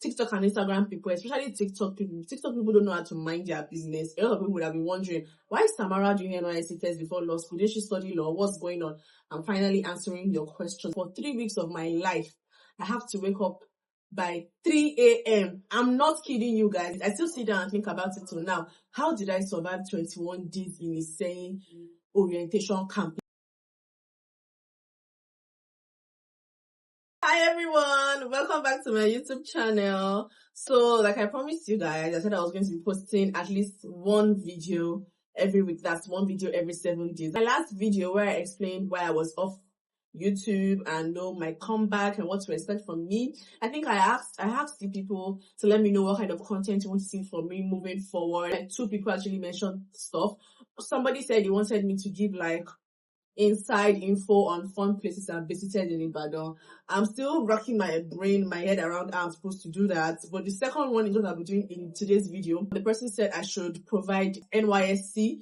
TikTok and Instagram people, especially TikTok people don't know how to mind their business. A lot of people would have been wondering, why is Tamarau doing Nysc test before law school? Did she study law? What's going on? I'm finally answering your question. For 3 weeks of my life, I have to wake up by 3 a.m. I'm not kidding you guys. I still sit down and think about it till now. How did I survive 21 days in a sane orientation camp? Hi everyone, welcome back to my YouTube channel. So like I promised you guys, I said I was going to be posting at least one video every week. That's one video every 7 days. My last video where I explained why I was off YouTube and my comeback and what to expect from me, I think I asked the people to let me know what kind of content you want to see from me moving forward. Like 2 people actually mentioned stuff. Somebody said he wanted me to give like inside info on fun places I've visited in Ibadan. I'm still rocking my head around how I'm supposed to do that. But the second one is what I'll be doing in today's video. The person said I should provide NYSC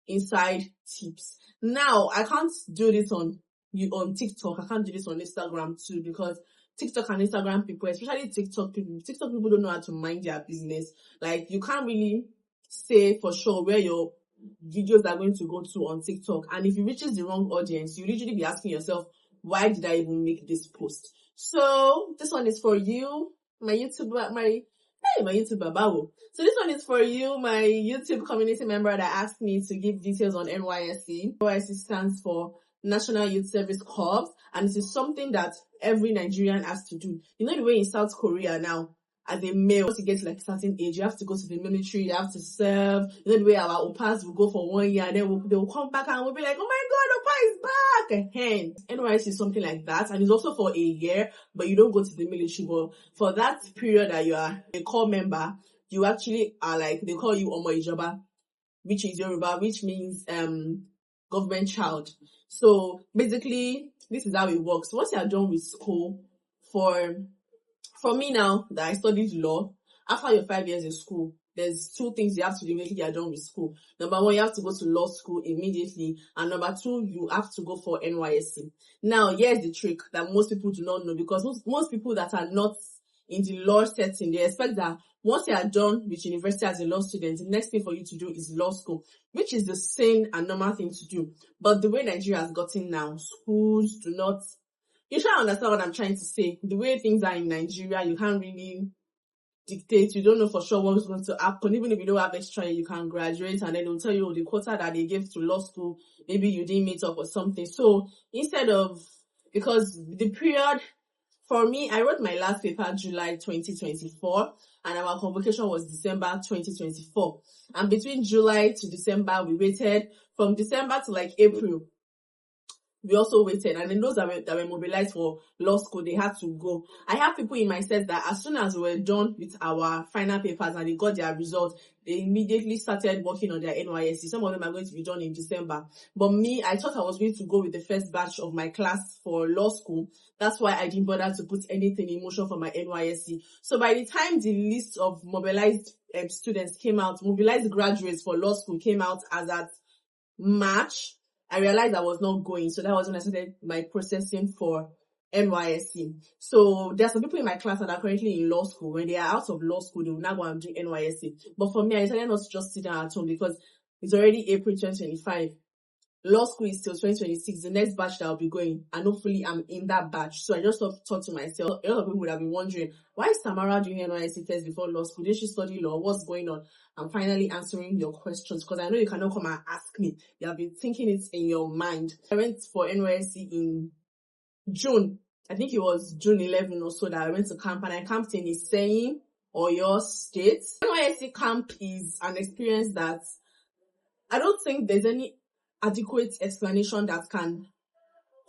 inside tips. Now, I can't do this on TikTok. I can't do this on Instagram too, because TikTok and Instagram people, especially TikTok people don't know how to mind their business. Like, you can't really say for sure where your videos are going to go to on TikTok, and if it reaches the wrong audience, you literally be asking yourself, why did I even make this post? So this one is for you, my YouTuber, my YouTuber Bawo. So this one is for you, my YouTube community member that asked me to give details on NYSC. NYSC stands for National Youth Service Corps, and it is something that every Nigerian has to do. You know the way in South Korea now, as a male, once you get to like a certain age, you have to go to the military, you have to serve. You know the way our opas will go for 1 year, and then they will come back and we'll be like, oh my God, opa is back! NYSC is something like that, and it's also for a year, but you don't go to the military. But for that period that you are a core member, you actually are like, they call you Omo Ijoba, which is Yoruba, which means government child. So basically, this is how it works. Once you are done with school, for me now that I studied law, after your 5 years in school, there's 2 things you have to do immediately you're done with school. Number 1, you have to go to law school immediately. And number 2, you have to go for NYSC. Now, here's the trick that most people do not know, because most people that are not in the law setting, they expect that once you are done with university as a law student, the next thing for you to do is law school, which is the sane and normal thing to do. But the way Nigeria has gotten now, schools do not... You try to understand what I'm trying to say. The way things are in Nigeria, you can't really dictate. You don't know for sure what's going to happen. Even if you don't have extra, you can graduate, and then they'll tell you the quota that they gave to law school, maybe you didn't meet up or something. So instead of, because the period, for me, I wrote my last paper July 2024, and our convocation was December 2024. And between July to December, we waited. From December to like April, we also waited, and then those that were mobilized for law school, they had to go. I have people in my set that as soon as we were done with our final papers and they got their results, they immediately started working on their NYSC. Some of them are going to be done in December. But me, I thought I was going to go with the first batch of my class for law school. That's why I didn't bother to put anything in motion for my NYSC. So by the time the list of mobilized students came out, mobilized graduates for law school came out as at March, I realized I was not going. So that was when I started my processing for NYSC. So there are some people in my class that are currently in law school. When they are out of law school, they will now go and do NYSC. But for me, I decided not to just sit down at home, because it's already April 2025. Law school is till 2026, the next batch that I'll be going, and hopefully I'm in that batch. So I just thought to myself, a lot of people would have been wondering, why is Tamarau doing NYSC test before law school? Did she study law? What's going on? I'm finally answering your questions, because I know you cannot come and ask me. You have been thinking it in your mind. I went for NYSC in June. I think it was June 11 or so that I went to camp, and I camped in Nysc or your state. NYSC camp is an experience that I don't think there's any adequate explanation that can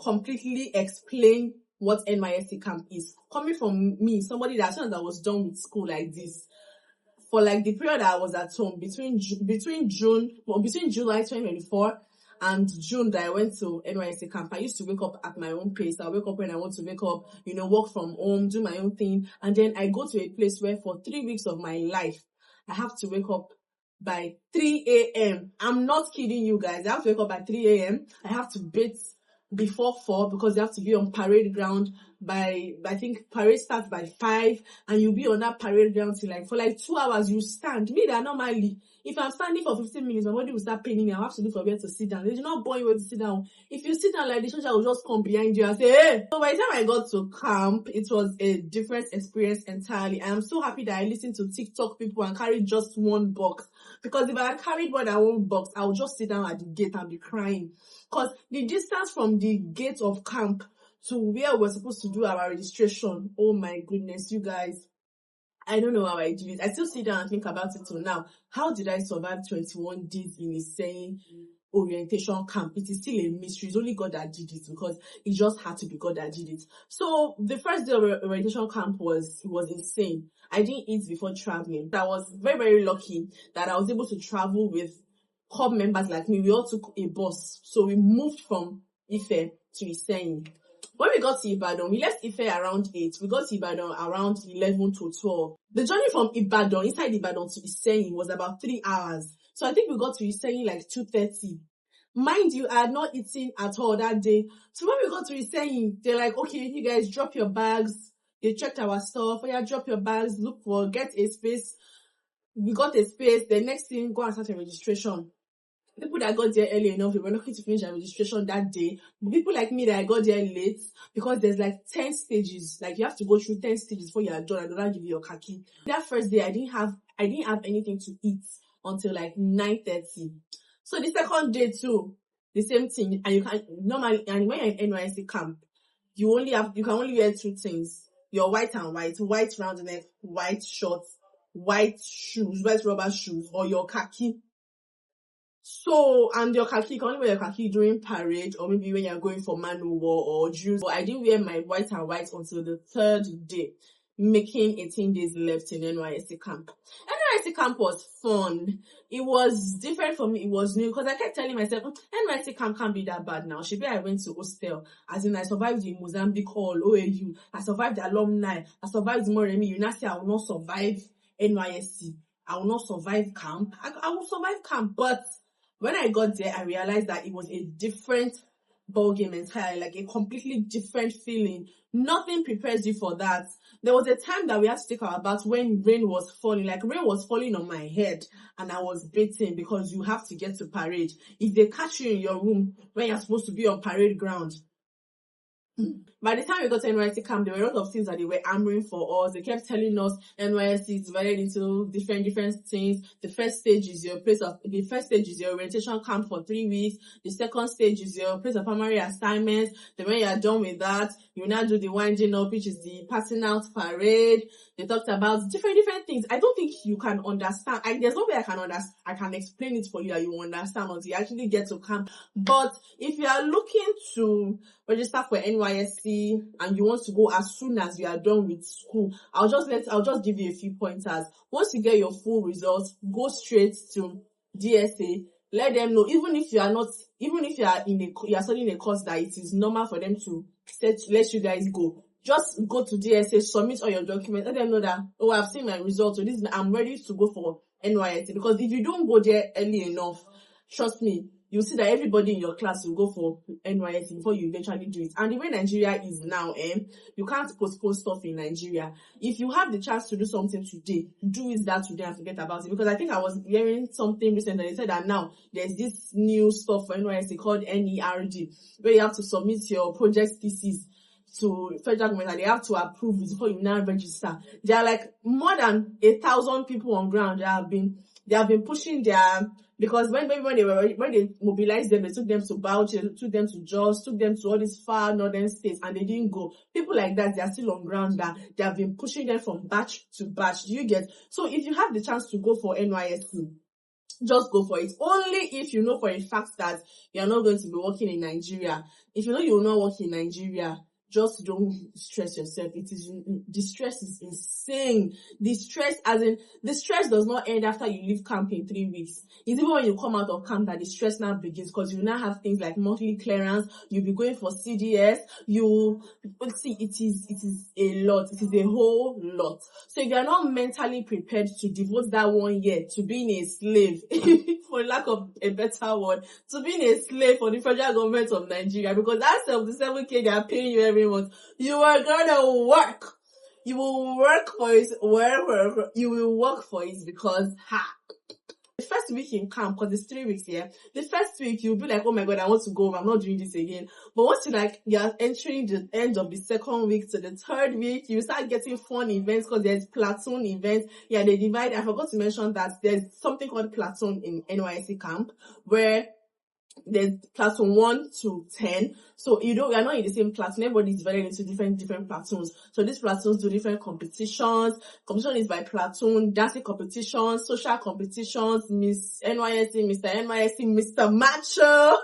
completely explain what NYSC camp is. Coming from me, somebody that as soon as I was done with school like this, for like the period I was at home, between July 2024 and June that I went to NYSC camp, I used to wake up at my own pace. I wake up when I want to wake up, work from home, do my own thing. And then I go to a place where for 3 weeks of my life, I have to wake up by 3 a.m. I'm not kidding you guys. I have to wake up by 3 a.m. I have to bathe before 4 because they have to be on parade ground by, I think parade starts by 5, and you'll be on that parade ground till like, for like 2 hours you stand. Me that normally, if I'm standing for 15 minutes, my body will start paining me. I have to look for where to sit down. They do not born you to sit down. If you sit down like the soldier will just come behind you and say, hey. So by the time I got to camp, it was a different experience entirely. I am so happy that I listened to TikTok people and carried just one box. Because if I had carried more than one box, I would just sit down at the gate and be crying. Because the distance from the gate of camp to where we're supposed to do our registration, oh my goodness, you guys, I don't know how I did it. I still sit down and think about it till now. How did I survive 21 days in a saying orientation camp? It is still a mystery. It's only God that did it, because it just had to be God that did it. So the first day of orientation camp was insane. I didn't eat before traveling. I was very, very lucky that I was able to travel with club members like me. We all took a bus. So we moved from Ife to Iseyin. When we got to Ibadan, we left Ife around 8. We got to Ibadan around 11 to 12. The journey from Ibadan, inside Ibadan to Iseyin, was about 3 hours. So I think we got to Iseyin like 2:30. Mind you, I had not eaten at all that day. So when we got to Iseyin, they're like, okay, you guys drop your bags. They checked our stuff. Oh yeah, drop your bags. Get a space. We got a space. The next thing, go and start a registration. People that got there early enough, they were not going to finish their registration that day. People like me that I got there late, because there's like 10 stages. Like you have to go through 10 stages before you are done. I don't give you your khaki. That first day, I didn't have anything to eat until like 9:30. So the second day too, the same thing. And you can normally, and when you're in Nysc camp, you can only wear 2 things. Your white and white round neck, white shorts, white shoes, white rubber shoes, or your khaki. So, and your khaki, you can only wear your khaki during parade, or maybe when you're going for manual or drills. But I didn't wear my white and white until the 3rd day, making 18 days left in Nysc camp. Nysc camp was fun. It was different for me. It was new, because I kept telling myself, Nysc camp can't be that bad now. Maybe I went to hostel, as in I survived the Mozambique Hall, OAU. I survived the alumni. I survived Moremi. You now say I will not survive Nysc. I will not survive camp. I will survive camp, but when I got there, I realized that it was a different ballgame entirely, like a completely different feeling. Nothing prepares you for that. There was a time that we had to take our bath when rain was falling. Like rain was falling on my head and I was bathing, because you have to get to parade. If they catch you in your room when you're supposed to be on parade ground, by the time we got to Nysc camp, there were a lot of things that they were hammering for us. They kept telling us Nysc is divided into different things. The first stage is your orientation camp for 3 weeks. The second stage is your place of primary assignments. Then when you are done with that, you now do the winding up, which is the passing out parade. They talked about different things. I don't think you can understand. There's no way I can explain it for you that you understand until you actually get to camp. But if you are looking to register for Nysc and you want to go as soon as you are done with school, I'll just give you a few pointers. Once you get your full results, go straight to DSA. Let them know, even if you are studying a course that it is normal for them to let you guys go. Just go to DSA, submit all your documents, let them know that, oh, I've seen my results, so I'm ready to go for Nysc. Because if you don't go there early enough, trust me, you'll see that everybody in your class will go for Nysc before you eventually do it. And the way Nigeria is now, you can't postpone stuff in Nigeria. If you have the chance to do something today, do it that today and forget about it. Because I think I was hearing something recently, they said that now there's this new stuff for Nysc called NERD, where you have to submit your project thesis to federal government and they have to approve it before you now register. There are like more than 1,000 people on ground. They have been pushing because when they mobilized them, they took them to Bauchi, they took them to Jos, took them to all these far northern states, and they didn't go. People like that, they are still on ground. That they have been pushing them from batch to batch. Do you get? So if you have the chance to go for Nysc, just go for it. Only if you know for a fact that you are not going to be working in Nigeria. If you know you will not work in Nigeria, just don't stress yourself. The stress is insane. The stress does not end after you leave camp in 3 weeks. It's even when you come out of camp that the stress now begins, because you now have things like monthly clearance. You'll be going for CDS. It is a lot. It is a whole lot. So if you are not mentally prepared to devote that 1 year to being a slave, for lack of a better word, to being a slave for the federal government of Nigeria, because that 77K they are paying you every every month. You are gonna work. You will work for it. You will work for it because the first week in camp, because it's 3 weeks here, the first week you'll be like, oh my god, I want to go, I'm not doing this again. But once you're entering the end of the second week to the third week, you start getting fun events because there's platoon events. Yeah, they divide. I forgot to mention that there's something called platoon in Nysc camp where there's platoon 1 to 10. So we are not in the same platoon. Everybody is divided into different platoons. So these platoons do different competitions. Competition is by platoon, dancing competitions, social competitions, Miss Nysc, Mr. Nysc, Mr. Macho,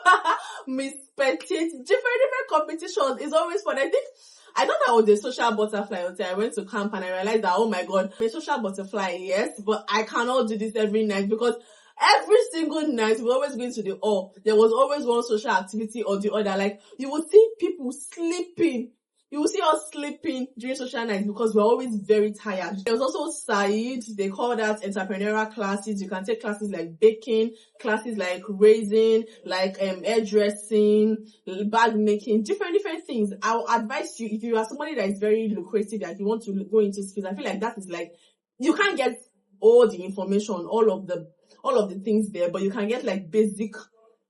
Miss Petite, different competitions. It's always fun. I thought I was a social butterfly until I went to camp and I realized that, oh my god, I'm a social butterfly, yes, but I cannot do this every night because every single night we're always going to the hall. There was always one social activity or the other. Like, you will see people sleeping. You will see us sleeping during social nights because we're always very tired. There was also side, they call that entrepreneurial classes. You can take classes like baking, classes like raising, like hairdressing, bag making, different things. I will advise you, if you are somebody that is very lucrative, that you want to go into skills, I feel like that is like, you can't get all the information, all of the things there, but you can get like basic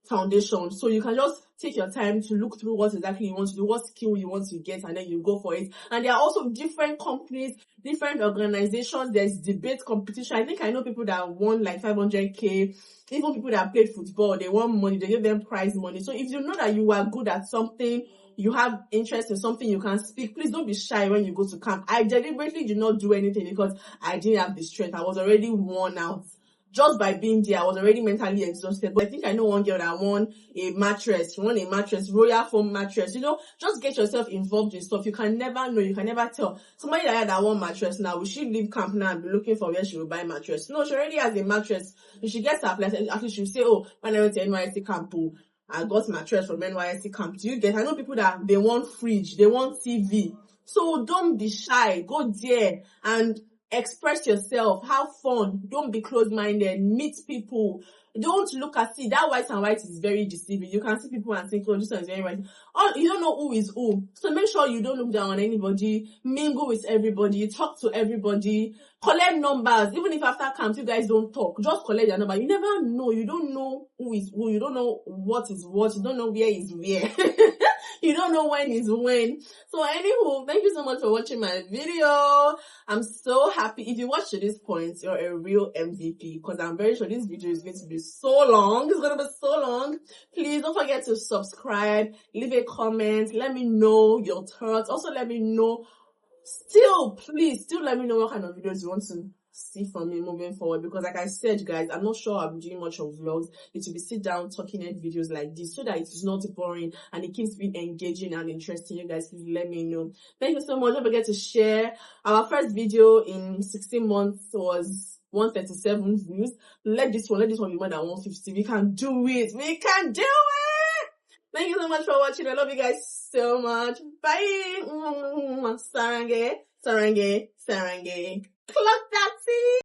foundation. So you can just take your time to look through what exactly you want to do, what skill you want to get, and then you go for it. And there are also different companies, different organizations. There's debate competition. I think I know people that won like 500k, even people that played football, they won money, they give them prize money. So if you know that you are good at something, you have interest in something, you can speak, please don't be shy when you go to camp. I deliberately did not do anything because I didn't have the strength. I was already worn out. Just by being there, I was already mentally exhausted. But I think I know one girl that won a mattress, royal foam mattress. Just get yourself involved in stuff. You can never know, you can never tell. Somebody that won mattress now, will she leave camp now and be looking for where she will buy mattress? No, she already has a mattress. If she gets her place, actually she'll say, oh, when I went to NYSC camp, I got mattress from NYSC camp. Do you get? I know people that they want fridge, they want TV. So don't be shy. Go there and express yourself, have fun, don't be closed-minded, meet people. Don't look at that white and white is very deceiving. You can see people and think, oh, this one is very white. You don't know who is who. So make sure you don't look down on anybody, mingle with everybody, talk to everybody, collect numbers. Even if after camp you guys don't talk, just collect your number. You never know. You don't know who is who. You don't know what is what. You don't know where is where. You don't know when is when. So anywho, thank you so much for watching my video. I'm so happy. If you watch to this point, you're a real MVP because I'm very sure this video is going to be so long. It's going to be so long. Please don't forget to subscribe, leave a comment, let me know your thoughts. Also let me know, please let me know what kind of videos you want to see from me moving forward, because like I said, guys, I'm not sure I'm doing much of vlogs. It will be sit down talking head videos like this so that it is not boring and it keeps being engaging and interesting. You guys, please let me know. Thank you so much. Don't forget to share. Our first video in 16 months was 137 views. Let this one be more than 150. We can do it. Thank you so much for watching. I love you guys so much. Bye. Sarange. Clock that tea.